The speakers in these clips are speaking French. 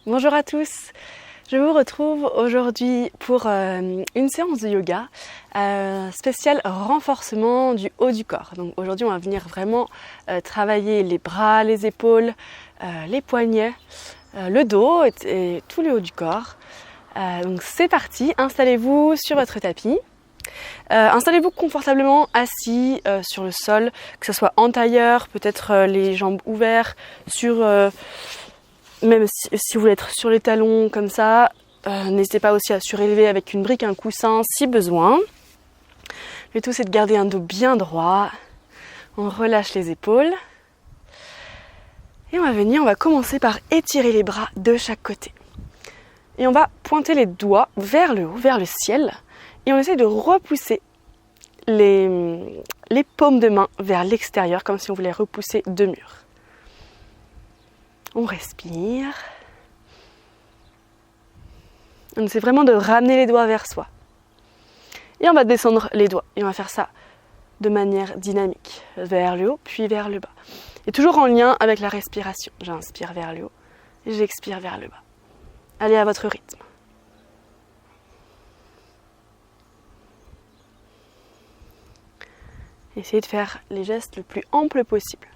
Bonjour à tous, je vous retrouve aujourd'hui pour une séance de yoga spéciale renforcement du haut du corps. Donc aujourd'hui on va venir vraiment travailler les bras, les épaules, les poignets, le dos et tout le haut du corps. Donc c'est parti, installez-vous sur votre tapis. Installez-vous confortablement assis sur le sol, que ce soit en tailleur, peut-être les jambes ouvertes, même si vous voulez être sur les talons comme ça. N'hésitez pas aussi à surélever avec une brique, un coussin si besoin. Le tout c'est de garder un dos bien droit. On relâche les épaules. Et on va commencer par étirer les bras de chaque côté. Et on va pointer les doigts vers le haut, vers le ciel. Et on essaie de repousser les paumes de main vers l'extérieur, comme si on voulait repousser deux murs. On respire. On essaie vraiment de ramener les doigts vers soi. Et on va descendre les doigts. Et on va faire ça de manière dynamique, vers le haut, puis vers le bas. Et toujours en lien avec la respiration. J'inspire vers le haut et j'expire vers le bas. Allez à votre rythme. Essayez de faire les gestes le plus ample possible.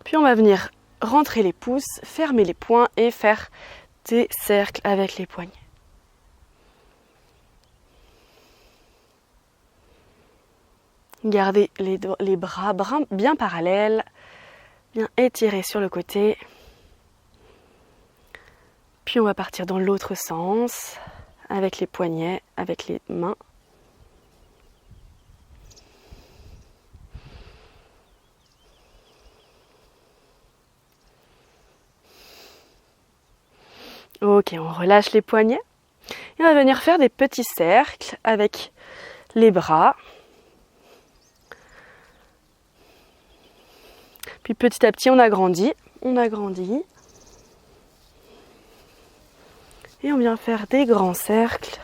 Puis on va venir rentrer les pouces, fermer les poings et faire des cercles avec les poignets. Gardez les bras bien parallèles, bien étirés sur le côté. Puis on va partir dans l'autre sens, avec les poignets, avec les mains. Ok, on relâche les poignets. Et on va venir faire des petits cercles avec les bras. Puis petit à petit, on agrandit. Et on vient faire des grands cercles,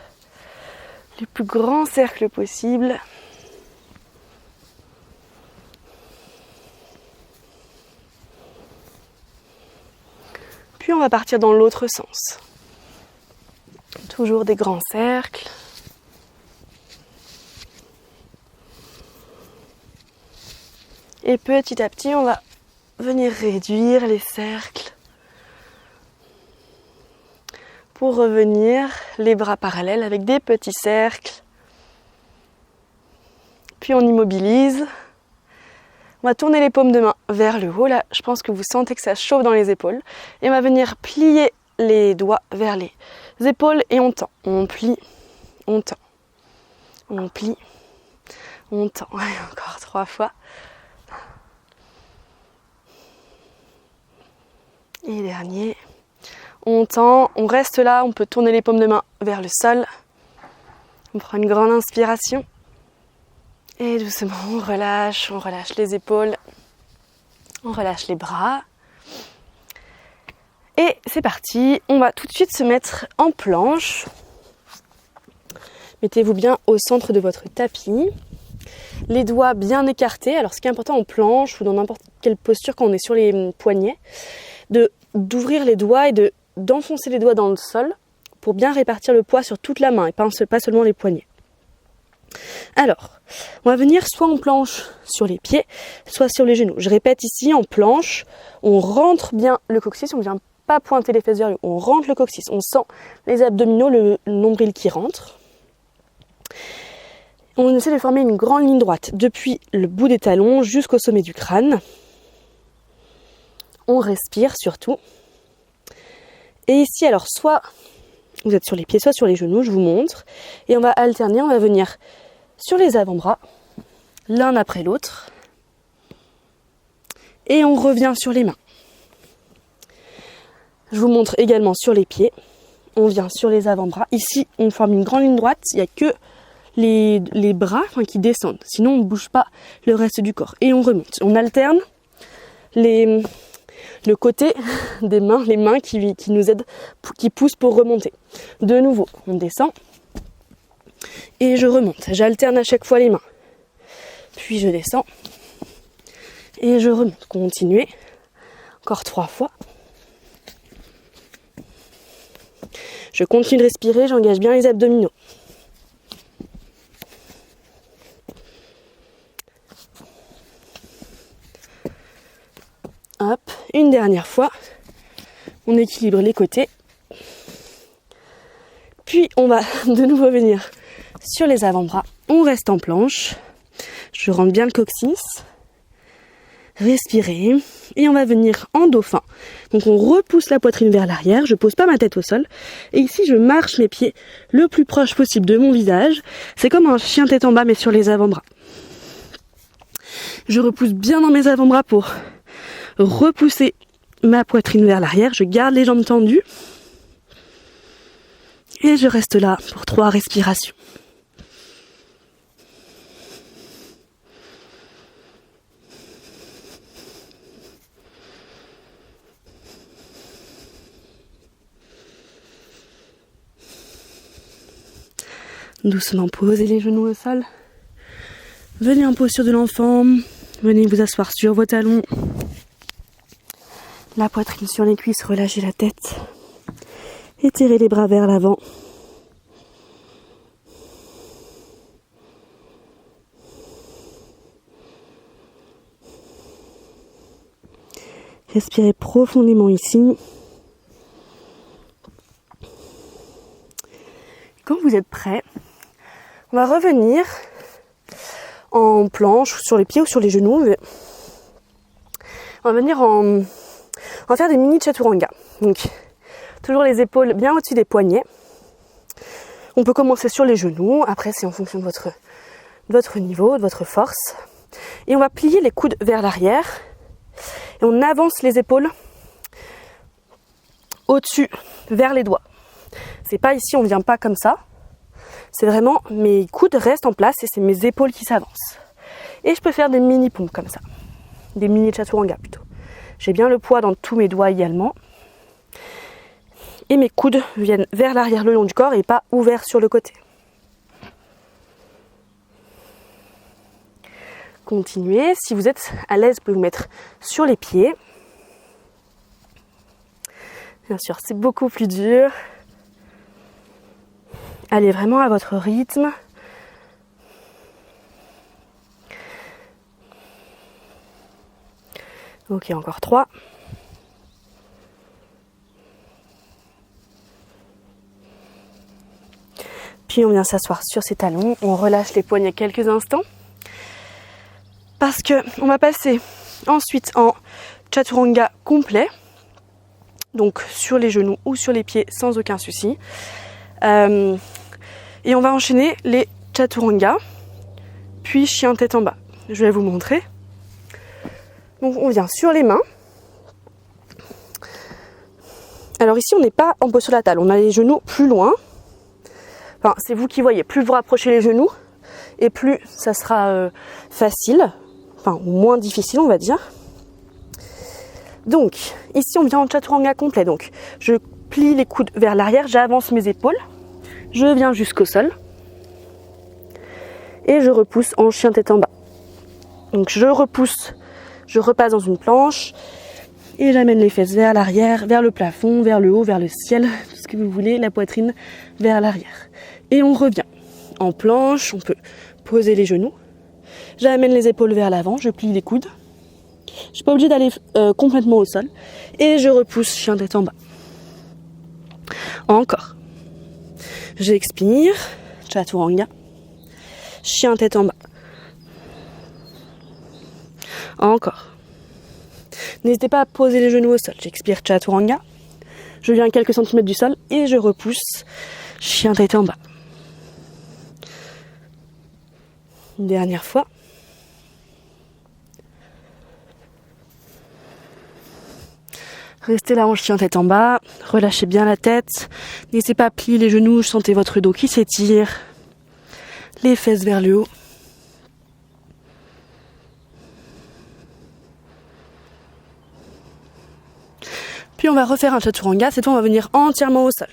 les plus grands cercles possibles. Puis on va partir dans l'autre sens. Toujours des grands cercles. Et petit à petit, on va venir réduire les cercles pour revenir les bras parallèles avec des petits cercles. Puis on immobilise. On va tourner les paumes de main vers le haut. Là, je pense que vous sentez que ça chauffe dans les épaules. Et on va venir plier les doigts vers les épaules et on tend. On plie, on tend. On plie, on tend. Et encore 3 fois. Et dernier. On tend, on reste là, on peut tourner les paumes de main vers le sol. On prend une grande inspiration. Et doucement, on relâche les épaules. On relâche les bras. Et c'est parti, on va tout de suite se mettre en planche. Mettez-vous bien au centre de votre tapis. Les doigts bien écartés. Alors ce qui est important en planche ou dans n'importe quelle posture quand on est sur les poignets, d'ouvrir les doigts et d'enfoncer les doigts dans le sol pour bien répartir le poids sur toute la main et pas seulement les poignets. Alors, on va venir soit en planche sur les pieds, soit sur les genoux. Je répète ici, en planche, on rentre bien le coccyx, on ne vient pas pointer les fesses vers le haut, on rentre le coccyx, on sent les abdominaux, le nombril qui rentre. On essaie de former une grande ligne droite depuis le bout des talons jusqu'au sommet du crâne. On respire surtout. Et ici, alors, soit vous êtes sur les pieds, soit sur les genoux, je vous montre. Et on va alterner, on va venir sur les avant-bras, l'un après l'autre. Et on revient sur les mains. Je vous montre également sur les pieds. On vient sur les avant-bras. Ici, on forme une grande ligne droite. Il n'y a que les bras qui descendent. Sinon, on ne bouge pas le reste du corps. Et on remonte. On alterne le côté des mains, les mains qui nous aident, qui poussent pour remonter. De nouveau, on descend. Et je remonte. J'alterne à chaque fois les mains. Puis je descends. Et je remonte. Continuez. Encore 3 fois. Je continue de respirer, j'engage bien les abdominaux. Hop, une dernière fois. On équilibre les côtés. Puis on va de nouveau venir sur les avant-bras. On reste en planche. Je rentre bien le coccyx. Respirez. Et on va venir en dauphin. Donc on repousse la poitrine vers l'arrière. Je pose pas ma tête au sol. Et ici je marche mes pieds le plus proche possible de mon visage. C'est comme un chien tête en bas mais sur les avant-bras. Je repousse bien dans mes avant-bras pour repousser ma poitrine vers l'arrière. Je garde les jambes tendues. Et je reste là pour 3 respirations. Doucement posez les genoux au sol. Venez en posture de l'enfant. Venez vous asseoir sur vos talons. La poitrine sur les cuisses, relâchez la tête. Étirez les bras vers l'avant. Respirez profondément ici. Quand vous êtes prêt, on va revenir en planche, sur les pieds ou sur les genoux. On va venir on va faire des mini chaturanga. Donc, toujours les épaules bien au-dessus des poignets. On peut commencer sur les genoux. Après, c'est en fonction de votre niveau, de votre force. Et on va plier les coudes vers l'arrière. Et on avance les épaules au-dessus, vers les doigts. C'est pas ici, on ne vient pas comme ça. C'est vraiment mes coudes restent en place et c'est mes épaules qui s'avancent. Et je peux faire des mini pompes comme ça. Des mini chaturanga plutôt. J'ai bien le poids dans tous mes doigts également. Et mes coudes viennent vers l'arrière le long du corps et pas ouverts sur le côté. Continuez. Si vous êtes à l'aise, vous pouvez vous mettre sur les pieds. Bien sûr, c'est beaucoup plus dur. Allez vraiment à votre rythme. Ok, encore 3. Puis on vient s'asseoir sur ses talons. On relâche les poignets quelques instants. Parce que on va passer ensuite en chaturanga complet. Donc sur les genoux ou sur les pieds sans aucun souci. Et on va enchaîner les chaturanga. Puis chien tête en bas. Je vais vous montrer. Donc on vient sur les mains. Alors ici on n'est pas en posture latérale. On a les genoux plus loin. Enfin c'est vous qui voyez. Plus vous rapprochez les genoux et plus ça sera facile. Enfin, ou moins difficile, on va dire. Donc, ici, on vient en chaturanga complet. Donc, je plie les coudes vers l'arrière, j'avance mes épaules, je viens jusqu'au sol et je repousse en chien tête en bas. Donc, je repousse, je repasse dans une planche et j'amène les fesses vers l'arrière, vers le plafond, vers le haut, vers le ciel, tout ce que vous voulez, la poitrine vers l'arrière. Et on revient en planche, on peut poser les genoux. J'amène les épaules vers l'avant, je plie les coudes. Je ne suis pas obligée d'aller complètement au sol. Et je repousse chien tête en bas. Encore. J'expire. Chaturanga. Chien tête en bas. Encore. N'hésitez pas à poser les genoux au sol. J'expire chaturanga. Je viens à quelques centimètres du sol et je repousse chien tête en bas. Une dernière fois. Restez là en chien tête en bas, relâchez bien la tête, n'hésitez pas à plier les genoux, sentez votre dos qui s'étire, les fesses vers le haut. Puis on va refaire un chaturanga, cette fois on va venir entièrement au sol.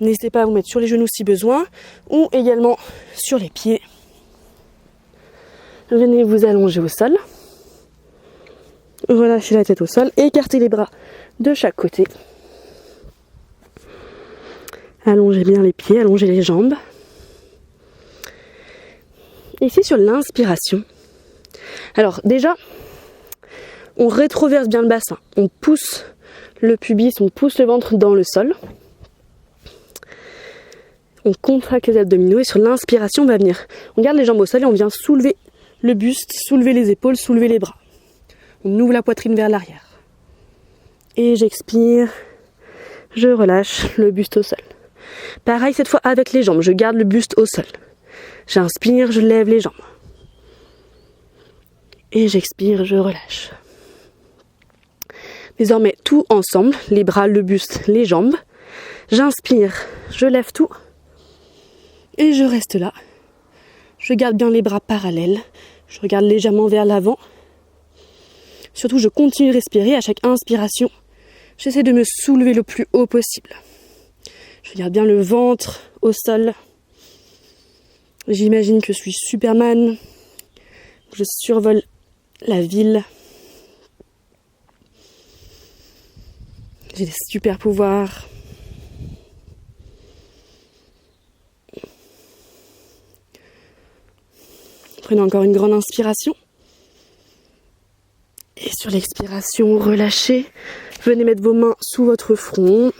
N'hésitez pas à vous mettre sur les genoux si besoin, ou également sur les pieds. Venez vous allonger au sol. Relâchez la tête au sol, écartez les bras de chaque côté. Allongez bien les pieds, allongez les jambes. Ici sur l'inspiration. Alors déjà, on rétroverse bien le bassin. On pousse le pubis, on pousse le ventre dans le sol. On contracte les abdominaux et sur l'inspiration, on va venir. On garde les jambes au sol et on vient soulever le buste, soulever les épaules, soulever les bras. On ouvre la poitrine vers l'arrière. Et j'expire, je relâche le buste au sol. Pareil cette fois avec les jambes, je garde le buste au sol. J'inspire, je lève les jambes. Et j'expire, je relâche. Désormais, tout ensemble, les bras, le buste, les jambes. J'inspire, je lève tout. Et je reste là. Je garde bien les bras parallèles. Je regarde légèrement vers l'avant. Surtout, je continue de respirer. À chaque inspiration, j'essaie de me soulever le plus haut possible. Je garde bien le ventre au sol. J'imagine que je suis Superman. Je survole la ville. J'ai des super pouvoirs. Prenez encore une grande inspiration. Et sur l'expiration, relâchez. Venez mettre vos mains sous votre front.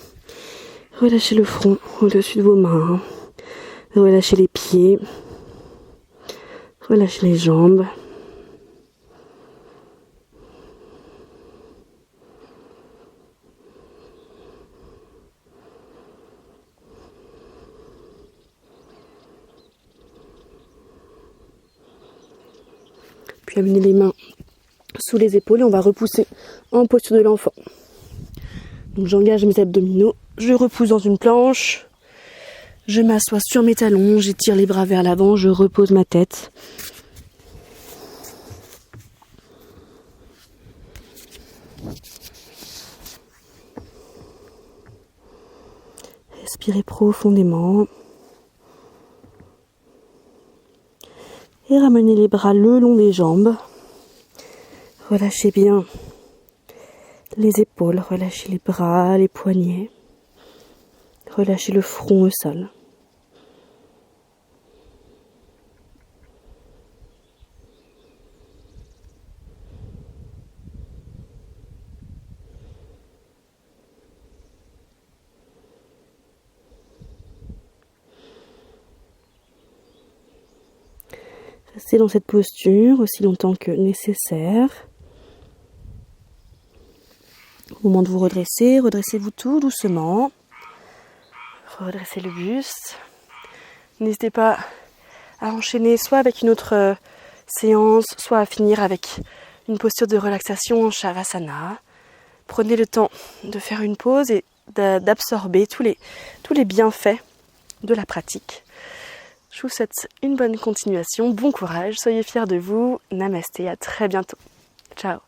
Relâchez le front au-dessus de vos mains. Relâchez les pieds. Relâchez les jambes. Puis amenez les mains sous les épaules et on va repousser en posture de l'enfant. Donc j'engage mes abdominaux, je repousse dans une planche, je m'assois sur mes talons, j'étire les bras vers l'avant, je repose ma tête. Respirez profondément. Et ramenez les bras le long des jambes. Relâchez bien les épaules, relâchez les bras, les poignets. Relâchez le front au sol. Restez dans cette posture aussi longtemps que nécessaire. Au moment de vous redresser, redressez-vous tout doucement. Redressez le buste. N'hésitez pas à enchaîner soit avec une autre séance, soit à finir avec une posture de relaxation en Shavasana. Prenez le temps de faire une pause et d'absorber tous les bienfaits de la pratique. Je vous souhaite une bonne continuation, bon courage, soyez fiers de vous. Namasté, à très bientôt. Ciao.